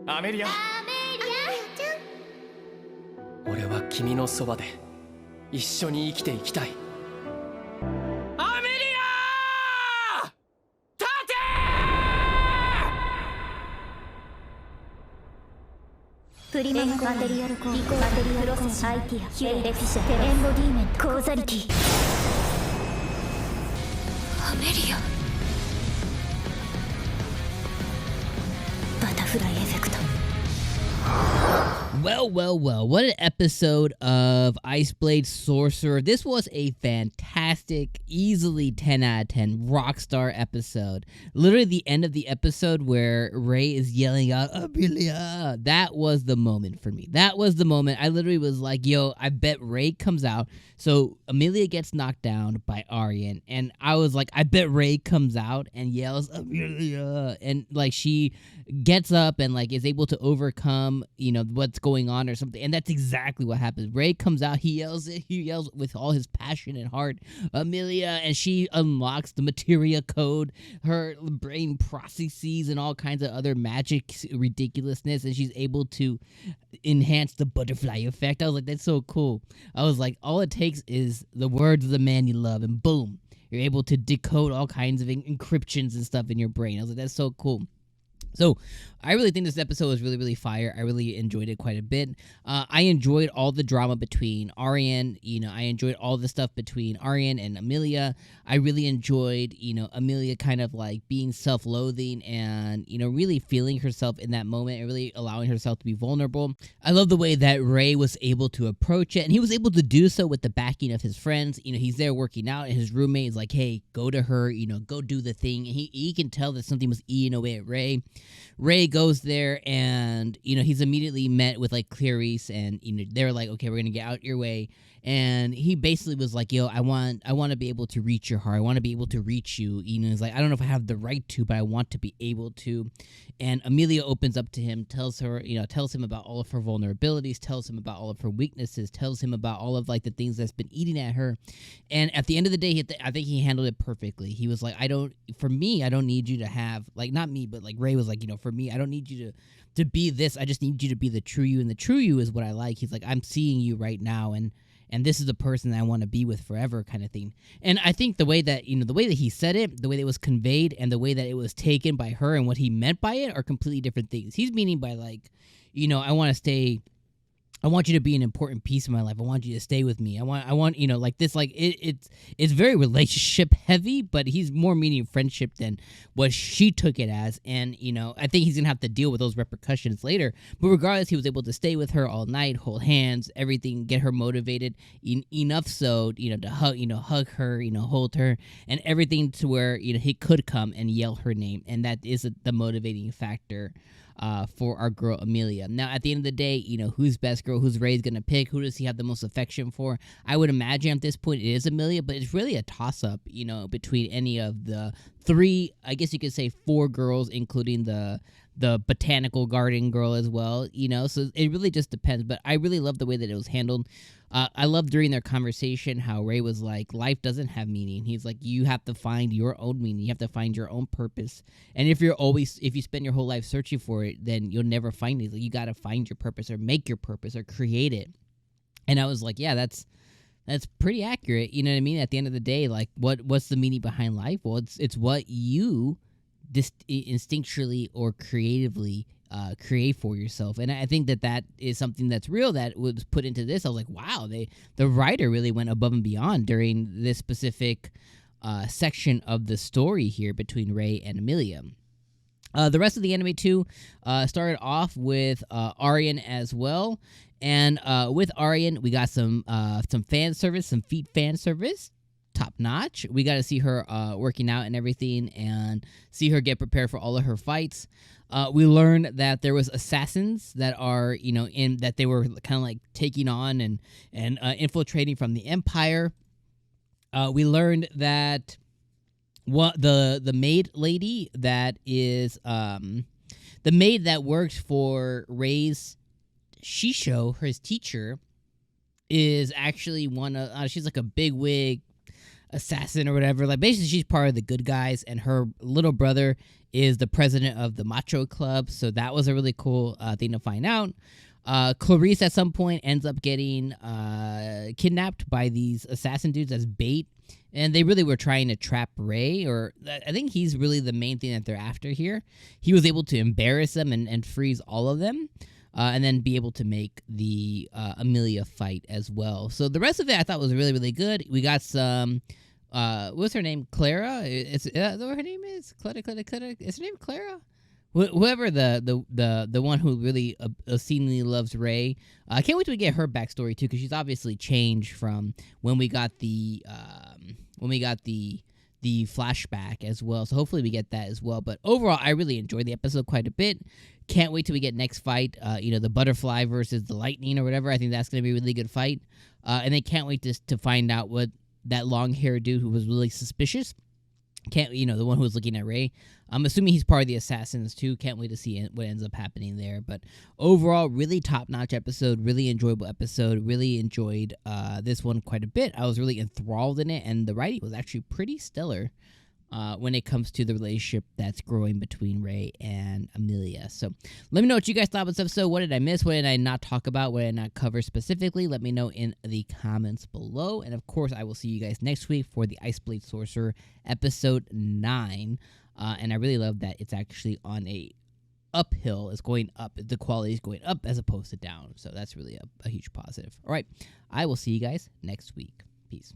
アメリア。俺は君のそばで一緒に生きていきたい。アメリア！立て！プリマママテリアルコードマテリアルコードアイティアヒュエレフィシャエンボディメントコーザリティ。アメリア。バタフライエフェクト。 Well, what an episode of Iceblade Sorcerer. This was a fantastic, easily 10 out of 10 rockstar episode. Literally the end of the episode where Ray is yelling out, Amelia! That was the moment for me. That was the moment. I literally was like, yo, I bet Ray comes out. So Amelia gets knocked down by Aryan, and I was like, I bet Ray comes out and yells, Amelia! And like she gets up and like is able to overcome, you know, what's going on or something. And that's exactly what happens. Ray comes out, he yells with all his passion and heart, Amelia, and she unlocks the materia code, her brain processes and all kinds of other magic ridiculousness, and she's able to enhance the butterfly effect. I was like, that's so cool. I was like, all it takes is the words of the man you love, and boom, you're able to decode all kinds of encryptions and stuff in your brain. I was like, that's so cool. So I really think this episode was really, really fire. I really enjoyed it quite a bit. I enjoyed all the drama between Aryan. You know, I enjoyed all the stuff between Aryan and Amelia. I really enjoyed, you know, Amelia kind of like being self-loathing and, you know, really feeling herself in that moment and really allowing herself to be vulnerable. I love the way that Ray was able to approach it, and he was able to do so with the backing of his friends. You know, he's there working out, and his roommate is like, hey, go to her, you know, go do the thing. And he can tell that something was eating away at Ray. Ray goes there, and you know he's immediately met with like Clarice, and you know they're like, okay, we're gonna get out your way. And he basically was like, yo, I want to be able to reach your heart. I want to be able to reach you. You know, he's like, I don't know if I have the right to, but I want to be able to. And Amelia opens up to him, tells him about all of her vulnerabilities, tells him about all of her weaknesses, tells him about all of like the things that's been eating at her. And at the end of the day, I think he handled it perfectly. He was like, I don't need you to have, like, not me, but like Ray was like, you know, for me, I don't need you to be this. I just need you to be the true you. And the true you is what I like. He's like, I'm seeing you right now, and this is the person that I want to be with forever, kind of thing. And I think the way that he said it, the way that it was conveyed, and the way that it was taken by her and what he meant by it are completely different things. He's meaning by like, you know, I want you to be an important piece of my life. I want you to stay with me. I want, you know, like this, like it's very relationship heavy, but he's more meaning friendship than what she took it as. And, you know, I think he's going to have to deal with those repercussions later. But regardless, he was able to stay with her all night, hold hands, everything, get her motivated enough so, you know, to hug her, you know, hold her, and everything to where, you know, he could come and yell her name. And that is the motivating factor for our girl Amelia. Now, at the end of the day, you know, who's best girl, who's Ray's gonna pick, who does he have the most affection for? I would imagine at this point it is Amelia, but it's really a toss-up, you know, between any of the three, I guess you could say four girls, including the botanical garden girl as well, you know, so it really just depends. But I really love the way that it was handled. I love during their conversation how Ray was like, life doesn't have meaning. He's like, you have to find your own meaning. You have to find your own purpose. And if you spend your whole life searching for it, then you'll never find it. Like, you got to find your purpose or make your purpose or create it. And I was like, yeah, that's pretty accurate. You know what I mean? At the end of the day, like, what's the meaning behind life? Well, it's what you instinctually or creatively create for yourself. And I think that is something that's real that was put into this. I was like, wow, the writer really went above and beyond during this specific section of the story here between Ray and Amelia. The rest of the anime too started off with Aryan as well. And with Aryan, we got some fan service, some feet fan service. Top notch. We got to see her working out and everything, and see her get prepared for all of her fights. We learned that there was assassins that are, you know, that they were kind of like taking on and infiltrating from the Empire. We learned that the maid lady that is the maid that works for Ray's Shisho, his teacher, is actually one of she's like a big wig assassin or whatever. Like basically she's part of the good guys, and her little brother is the president of the Macho Club. So that was a really cool thing to find out. Clarice at some point ends up getting kidnapped by these assassin dudes as bait, and they really were trying to trap Ray, or I think he's really the main thing that they're after here. He was able to embarrass them and freeze all of them, and then be able to make the Amelia fight as well. So the rest of it I thought was really, really good. We got some, what's her name? Clara? Is that what her name is? Clara? Is her name Clara? Whoever the one who really obscenely loves Ray. I can't wait till we get her backstory too, because she's obviously changed from when we got the flashback as well. So hopefully we get that as well. But overall, I really enjoyed the episode quite a bit. Can't wait till we get next fight. The butterfly versus the lightning or whatever. I think that's gonna be a really good fight. And they can't wait to find out what that long-haired dude who was really suspicious. The one who was looking at Ray. I'm assuming he's part of the assassins too. Can't wait to see what ends up happening there. But overall, really top-notch episode, really enjoyable episode. Really enjoyed this one quite a bit. I was really enthralled in it, and the writing was actually pretty stellar when it comes to the relationship that's growing between Ray and Amelia. So let me know what you guys thought about this episode. What did I miss? What did I not talk about? What did I not cover specifically? Let me know in the comments below. And of course, I will see you guys next week for the Iceblade Sorcerer episode 9. And I really love that it's actually on a uphill. It's going up. The quality is going up as opposed to down. So that's really a huge positive. All right. I will see you guys next week. Peace.